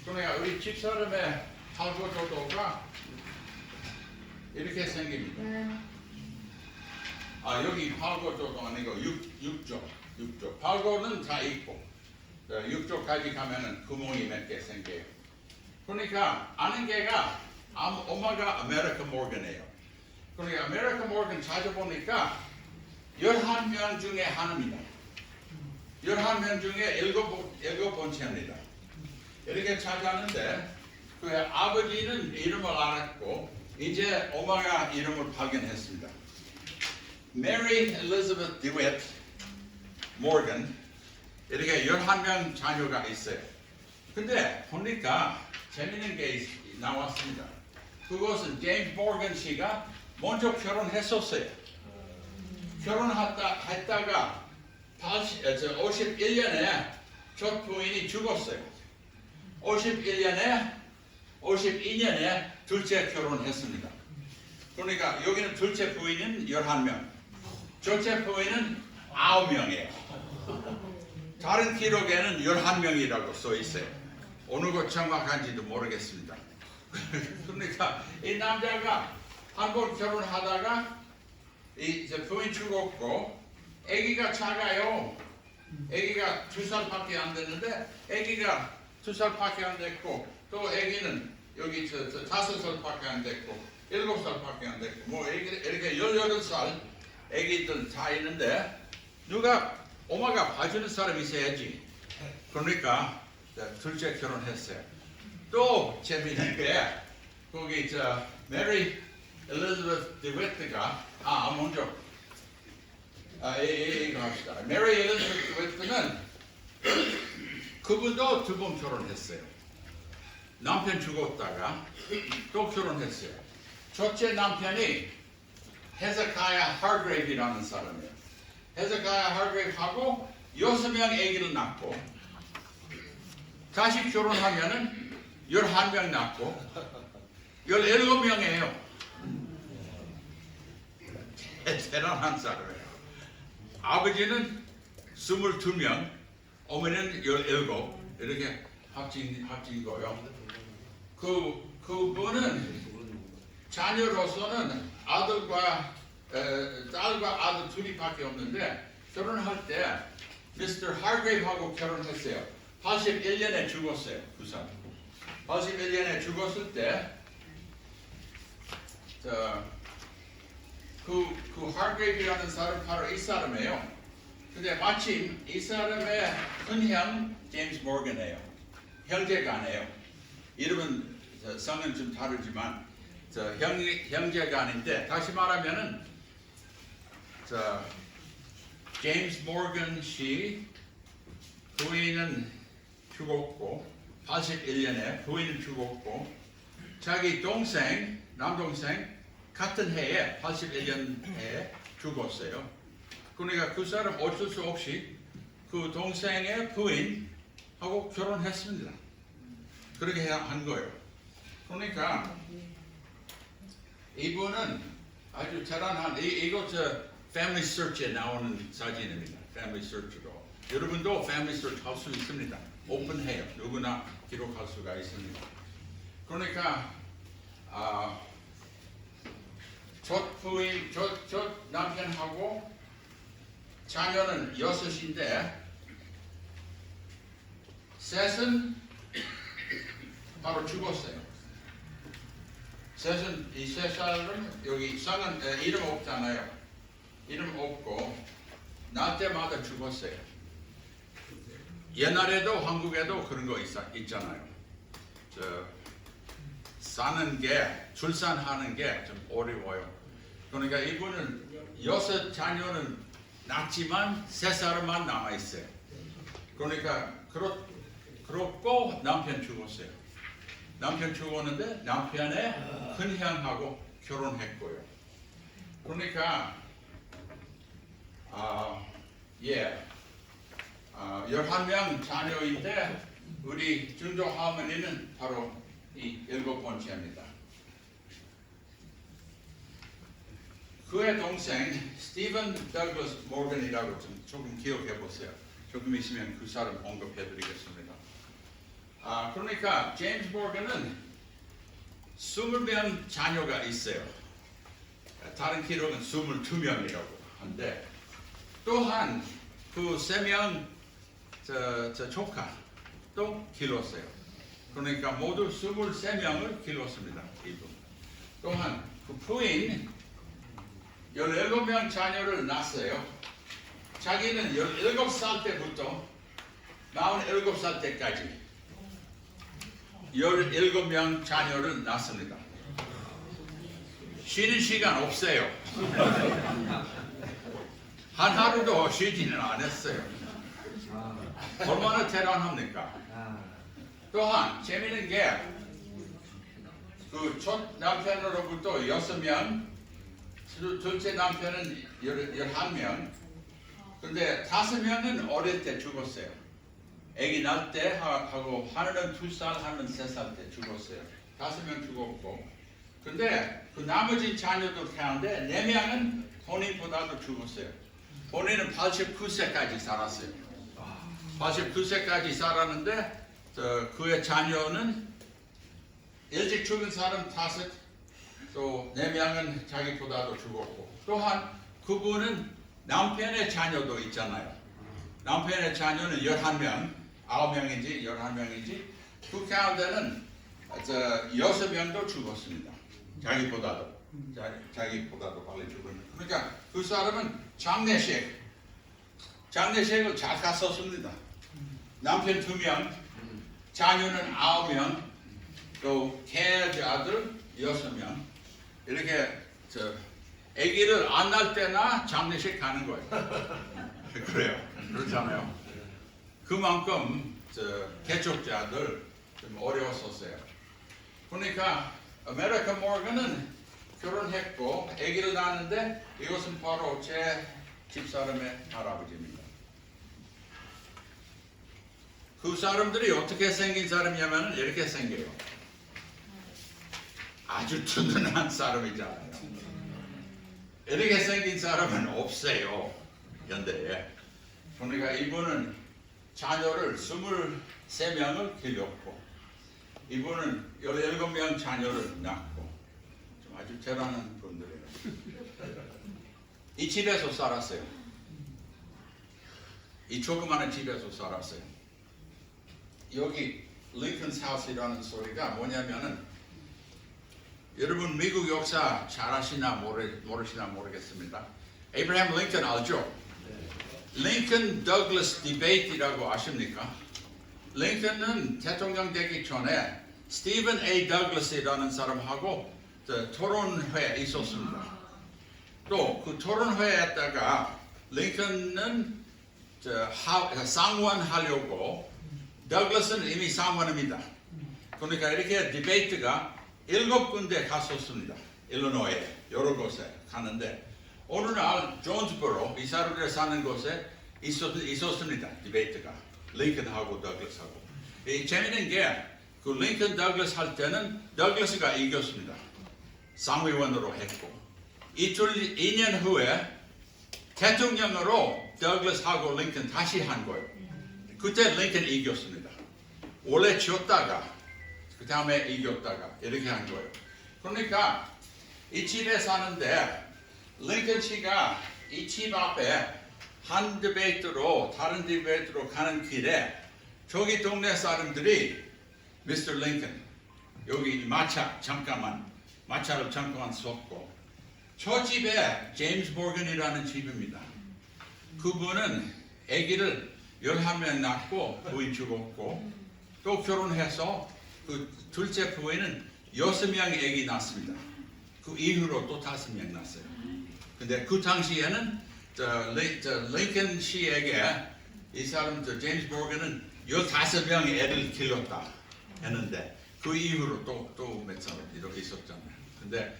S1: 그러니까 우리 집사람의 팔고도도가 이렇게 생깁니다. 여기 팔고도도 아니고 6조. 팔고는 다 있고 6조까지 가면은 구멍이 몇 개 생겨요. 그러니까 아는 게가 엄마가 아메리카 모건이에요. 그러니까 아메리카 모건 찾아보니까 11명 중에 하나입니다. 11명 중에 7번째입니다. 이렇게 찾았는데 그 아버지는 이름을 알았고 이제 엄마가 이름을 발견했습니다. 메리 엘리자베스 디웨트 모건 이렇게 11명 자녀가 있어요. 근데 보니까 재밌는 게 나왔습니다. 그것은 제임스 모건 씨가 먼저 결혼했었어요. 결혼했다가 51년에 첫 부인이 죽었어요. 52년에 둘째 결혼했습니다. 그러니까 여기는 둘째 부인은 11명, 첫째 부인은 9명이에요. 다른 기록에는 11명이라고 써 있어요. 어느 것 정확한지도 모르겠습니다. 그러니까 이 남자가 한 번 결혼하다가 이제 부인 죽었고 아기가 작아요. 아기가 2살밖에 안 됐는데 아기가 2살밖에 안 됐고 또 아기는 여기 5살밖에 안 됐고 7살밖에 안 됐고 뭐 이렇게 18살 아기들 다 있는데 엄마가 봐주는 사람이 있어야지. 그러니까 둘째 결혼했어요. 또 재미있는 게 거기 메리 엘리자베스 디웨트가 먼저 이거 합시다. 메리 엘리자베스 디웨트는 그분도 2번 결혼했어요. 남편 죽었다가 또 결혼했어요. 첫째 남편이 헤zekiah 하그레이브라는 사람이에요. 헤zekiah 하그레이브하고 6명 아기를 낳고 다시 결혼하면은 11명 낳고 17명이에요. 대단한 사람이에요. 아버지는 22명, 어머니는 17 이렇게 합친 거예요. 그분은 자녀로서는 딸과 아들 둘이밖에 없는데 결혼할 때 미스터 하그레이브하고 결혼했어요. 81년에 죽었어요. 그 사람. 81년에 죽었을 때 그 하그레이브라는 사람 바로 이 사람이에요. 근데 마침 이 사람의 큰형 제임스 모건이에요. 형제간이에요. 이름은 성은 좀 다르지만 형제간인데 다시 말하면은 제임스 모건 씨 부인은 죽었고 81년에 부인은 죽었고 자기 동생 남동생 같은 해에 81년에 죽었어요. 그러니까 그 사람 어쩔 수 없이 그 동생의 부인하고 결혼했습니다. 그렇게 한 거예요. 그러니까 이분은 아주 대단한 이거 저 패밀리 서치에 나오는 사진입니다. 패밀리 서치로 여러분도 패밀리 서치 할 수 있습니다. 오픈해요. 누구나 기록할 수가 있습니다. 그러니까 첫 부인, 첫 남편하고 자녀는 6인데 셋은 바로 죽었어요. 셋은 이 세 사람은 여기 성은 이름 없잖아요. 이름 없고 날 때마다 죽었어요. 옛날에도 한국에도 그런 거 있잖아요. 사는 게 출산하는 게 좀 어려워요. 그러니까 이분은 6 자녀는 낳지만 3 사람만 남아 있어요. 그러니까 그렇고 남편 죽었어요. 남편 죽었는데 남편의 큰 형하고 결혼했고요. 그러니까 11명 자녀인데 우리 준조 할머니는 바로 이 7번째입니다. 그의 동생 스티븐 더글라스 모건이라고 조금 기억해 보세요. 조금 있으면 그 사람 언급해 드리겠습니다. 그러니까 제임스 모건은 20명 자녀가 있어요. 다른 기록은 22명이라고 한데 또한 그 3명 조카 또 길렀어요. 그러니까 모두 23명을 길렀습니다. 이분. 또한 그 부인 17명 자녀를 낳았어요. 자기는 17살 때부터 47살 때까지 17명 자녀를 낳습니다. 쉬는 시간 없어요. 한 하루도 쉬지는 않았어요. 얼마나 대단합니까? 또한 재미있는 게 그 첫 남편으로부터 6명, 둘째 남편은 11명, 근데 5명은 어릴 때 죽었어요. 아기 낳을 때 하고 하나는 2살, 하나는 3살 때 죽었어요. 5명 죽었고, 근데 그 나머지 자녀들 가운데 4명은 본인보다도 죽었어요. 본인은 89세까지 살았어요. 89세까지 살았는데 그의 자녀는 일찍 죽은 사람 5, 또 4명은 자기보다도 죽었고, 또한 그분은 남편의 자녀도 있잖아요. 남편의 자녀는 11명, 9명인지 11명인지 그 가운데는 6명도 죽었습니다. 자기보다도 빨리 죽었는데, 그러니까 그 사람은 장례식을 잘 갔었습니다. 남편 2명, 자녀는 9명, 또 계자들 6명, 이렇게 아기를 안 낳을 때나 장례식 가는 거예요. 그래요. 그렇잖아요. 그만큼 개척자들 좀 어려웠었어요. 그러니까 아메리카 모건은 결혼했고 아기를 낳았는데 이것은 바로 제 집사람의 할아버지입니다. 그 사람들이 어떻게 생긴 사람이냐면 이렇게 생겨요. 아주 든든한 사람이잖아요. 이렇게 생긴 사람은 없어요, 현대에. 그러니까 이분은 자녀를 23명을 길렀고, 이분은 17명 자녀를 낳고, 좀 아주 대단한 분들이에요. 이 집에서 살았어요. 이 조그마한 집에서 살았어요. 여기 링컨 하우스라는 소리가 뭐냐면은, 여러분 미국 역사 잘 아시나 모르시나 모르겠습니다. 에이브라함 링컨 알죠? 링컨 더글라스 디베이트라고 아십니까? 링컨은 대통령 되기 전에 스티븐 A 더글라스라는 사람하고 토론회에 있었습니다. 또 그 토론회에다가 링컨은 상원하려고, 더글라스는 이미 상원입니다. 그러니까 이렇게 디베이트가 7군데 갔었습니다. 일리노이에 여러 곳에 가는데 어느 날 존스버로 이 사람들이 사는 곳에 있었습니다. 디베이트가 링컨하고 더글라스하고. 재미있는 게 그 링컨 더글라스 할 때는 더글라스가 이겼습니다. 상위원으로 했고, 이틀 2년 후에 대통령으로 더글라스하고 링컨 다시 한 거예요. 그때 링컨 이겼습니다. 원래 졌다가 그 다음에 이겼다가 이렇게 한 거예요. 그러니까 이 집에 사는데 링컨 씨가 이 집 앞에 한 디베이트로 다른 디베이트로 가는 길에 저기 동네 사람들이 미스터 링컨 여기 마차를 잠깐만 섰고 저 집에 제임스 모건이라는 집입니다. 그분은 아기를 11명 낳고 부인 죽었고 또 결혼해서 그 둘째 부인은 6명의 아기 낳습니다. 그 이후로 또 5명 낳았어요. 근데 그 당시에는 링컨 씨에게 이 사람 제임스 모건은 15명의 애를 길렀다 했는데 그 이후로 또 몇 사람 이렇게 있었잖아요. 근데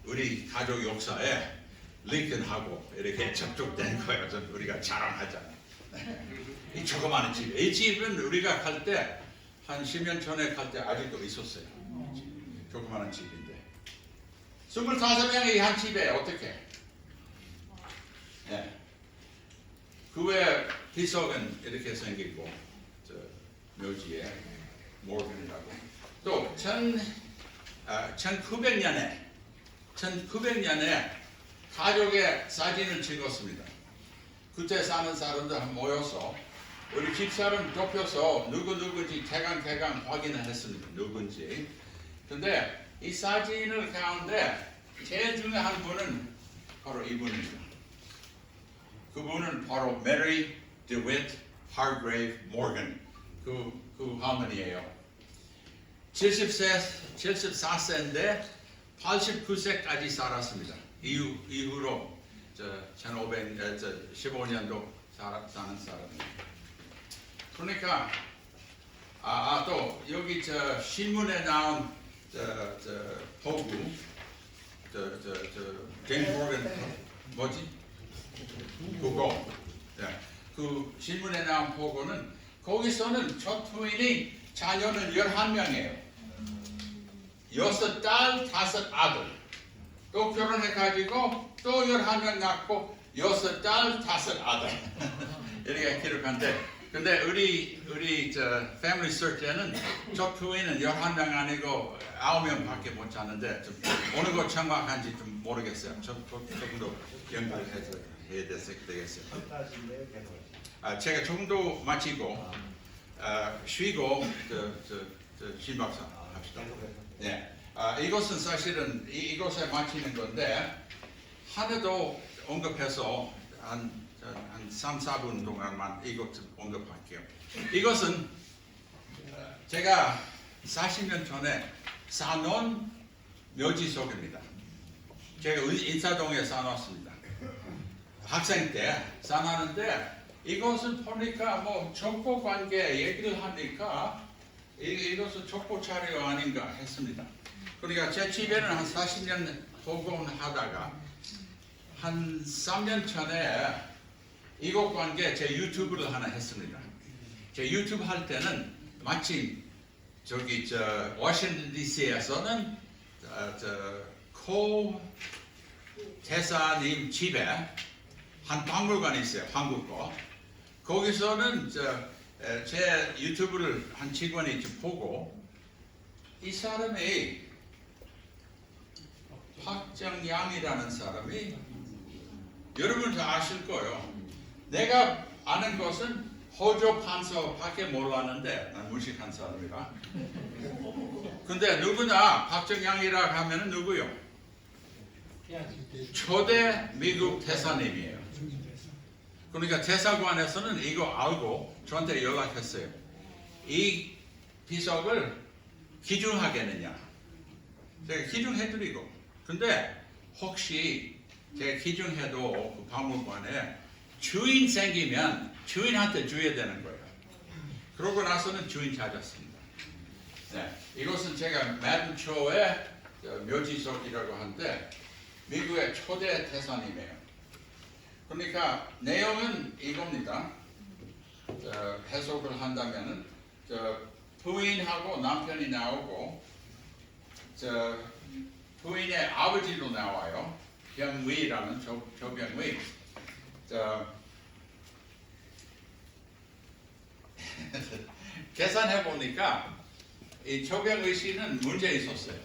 S1: 우리 가족 역사에 링컨하고 이렇게 접촉된 거예요. 우리가 자랑하잖아요. 이 조그마한 집. 이 집은 우리가 갈 때 한 10년 전에 갈 때 아직도 있었어요. 조그마한 집인데 25명이 한 집에 어떻게? 네. 그 외에 비석은 이렇게 생기고 묘지에 모건이라고 또 1900년에 가족의 사진을 찍었습니다. 그때 사는 사람들 모여서 우리 집사람 좁혀서 누구인지 대강 확인을 했습니다. 누군지. 근데 이 사진을 가운데 제일 중요한 분은 바로 이분입니다. 그분은 바로 메리 데위트 하그레이브 모건 그 할머니예요. 74세인데 89세까지 살았습니다. 이후로 15년도 사는 사람입니다. 그러니까 또 여기 신문에 나온 보고 제임스 모건 뭐지? 그거 그 신문에 나온 보고는 거기서는 저 부인이 자녀는 11명이에요. 6딸, 5아들. 또 결혼해가지고 또 11명 낳고 6딸, 5아들. 이렇게 기록한데 근데 우리 패밀리 서치에는 저 부인은 11명 아니고 9명밖에 못 찾는데 어느 거 정확한지 좀 모르겠어요. 조금 더 연구를 해야 되겠어요. 제가 조금 더 마치고 쉬고 신 박사 합시다. 네, 이것은 사실은 이것에 마치는 건데 하나도 언급해서 한 3, 4분 동안만 이것 좀 언급할게요. 이것은 제가 40년 전에 사놓은 묘지석입니다. 제가 인사동에 사놨습니다. 학생 때 사놨는데 이것을 보니까 뭐 족보 관계 얘기를 하니까 이것은 족보 자료 아닌가 했습니다. 그러니까 제 집에는 한 40년 복원하다가 한 3년 전에 이것 관계 제 유튜브를 하나 했습니다. 제 유튜브 할 때는 마침 저기 워싱턴 DC에서는 코 대사님 집에 한 박물관이 있어요. 한국 거. 거기서는 제 유튜브를 한 직원이 좀 보고 이 사람이 박정양이라는 사람이 여러분 다 아실 거예요. 내가 아는 것은 호조 판서밖에 몰랐는데 난 무식한 사람이라. 근데 누구나 박정양이라 하면은 누구요? 초대 미국 대사님이에요. 그러니까 대사관에서는 이거 알고 저한테 연락했어요. 이 비석을 기증하겠느냐? 제가 기증해드리고. 근데 혹시 제가 기증해도 그 박물관에 주인 생기면 주인한테 줘야 되는 거예요. 그러고 나서는 주인 찾았습니다. 네, 이것은 제가 맨초의 묘지석이라고 하는데 미국의 초대 대사님이에요. 그러니까 내용은 이겁니다. 해석을 한다면은 부인하고 남편이 나오고 부인의 아버지도 나와요. 조병위라는 조병위. 계산해 보니까 이 조병의 씨는 문제 있었어요.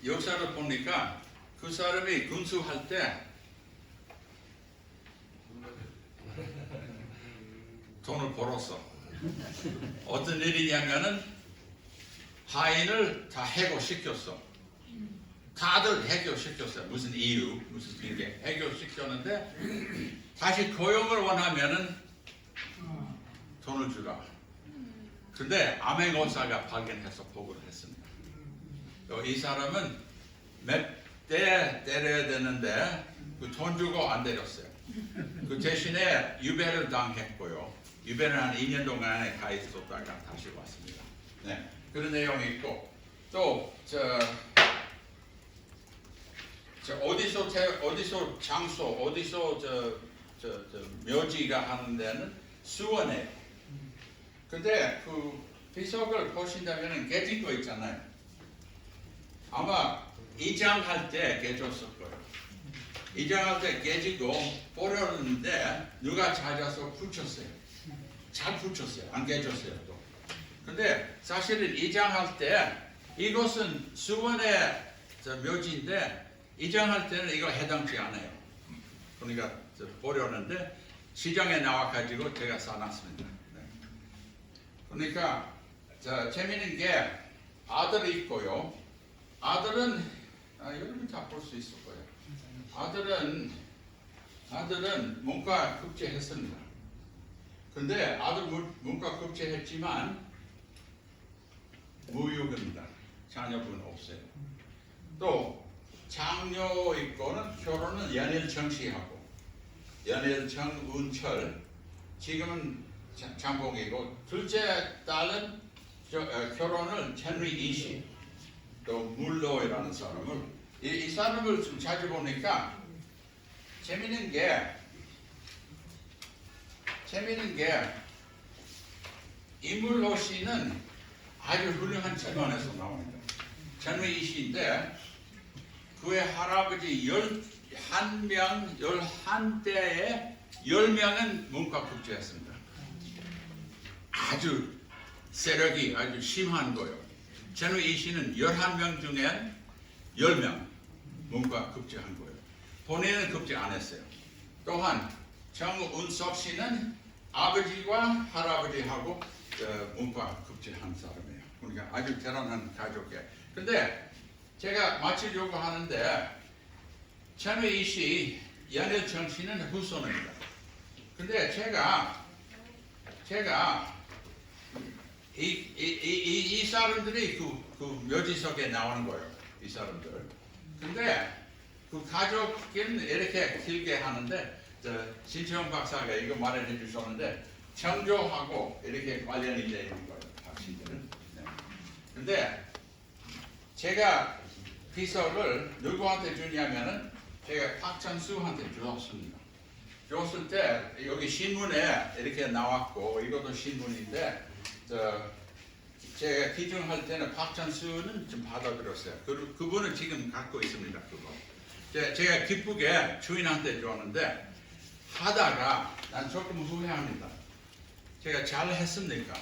S1: 역사를 보니까 그 사람이 군수할 때 돈을 벌었어. 어떤 일이냐면은 하인을 다 해고시켰어. 다들 해고시켰어요. 무슨 이유, 무슨 이게 해고시켰는데 다시 고용을 원하면은 돈을 주라. 근데 아멘고사가 발견해서 보고를 했습니다. 이 사람은 몇 대 때려야 되는데 그 돈 주고 안 때렸어요. 그 대신에 유배를 당했고요. 유배는 한 2년 동안에 가 있었다가 다시 왔습니다. 네, 그런 내용이 있고 또 어디서 장소 어디서 묘지가 하는 데는 수원에. 근데 그 비석을 보신다면 깨진 거 있잖아요. 아마 이장할 때 깨졌을 거예요. 이장할 때 깨지고 버렸는데 누가 찾아서 붙였어요. 잘 붙였어요. 안 깨졌어요 또. 근데 사실은 이장할 때 이것은 수원의 묘지인데 이장할 때는 이거 해당치 않아요. 그러니까 버렸는데 시장에 나와가지고 제가 사놨습니다. 네. 그러니까 재미있는 게 아들이 있고요. 아들은 여러분 다 볼 수 있을 거예요. 아들은 문과 급제했습니다. 근데 아들 문과 급제했지만 무유입니다. 자녀분 없어요. 또 장녀 있고는 결혼은 연일정 씨하고 연일정 운철 지금은 장봉이고 둘째 딸은 결혼을 천위 이씨 또 물로이라는 사람을 이 사람을 좀 자주 보니까 재밌는 게 이물로 씨는 아주 훌륭한 집안에서 나옵니다. 천위 이씨인데 그의 할아버지 11대에 10명은 문과 급제했습니다. 아주 세력이 아주 심한 거예요. 천위 이씨는 11명 중에 10명 문과 급제한 거예요. 본인은 급제 안 했어요. 또한 정운석 씨는 아버지와 할아버지하고 문과 급제한 사람이에요. 그러니까 아주 대단한 가족이에요. 근데 제가 마치려고 하는데 천위 이씨, 연일정 씨는 후손입니다. 근데 제가 이 사람들이 그 묘지석에 나오는 거예요. 이 사람들. 근데 그 가족은 이렇게 길게 하는데 신채영 박사가 이거 말해 주셨는데 청조하고 이렇게 관련이 되어 있는 거예요. 박씨들은. 네. 근데 제가 비석을 누구한테 주냐면은 제가 박찬수한테 주었습니다. 줬을 때 여기 신문에 이렇게 나왔고 이것도 신문인데 제가 기증할 때는 박찬수는 좀 받아들였어요. 그분은 지금 갖고 있습니다. 그거. 제가 기쁘게 주인한테 줬는데 하다가 난 조금 후회합니다. 제가 잘 했습니까?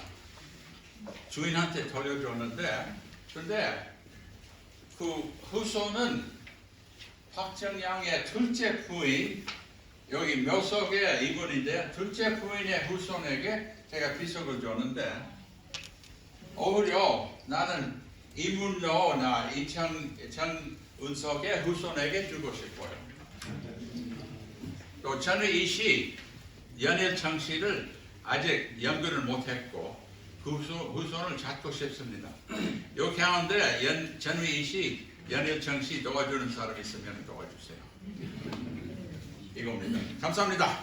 S1: 주인한테 돌려줬는데 근데 그 후손은 박정양의 둘째 부인 여기 묘석의 이분인데 둘째 부인의 후손에게 제가 비석을 줬는데 오히려 나는 이문로나 정운석의 후손에게 주고 싶어요. 또 천위 이씨, 연일정 씨를 아직 연결을 못했고 그 후손을 찾고 싶습니다. 이 가운데 천위 이씨, 연일정 씨 도와주는 사람 있으면 도와주세요. 이겁니다. 감사합니다.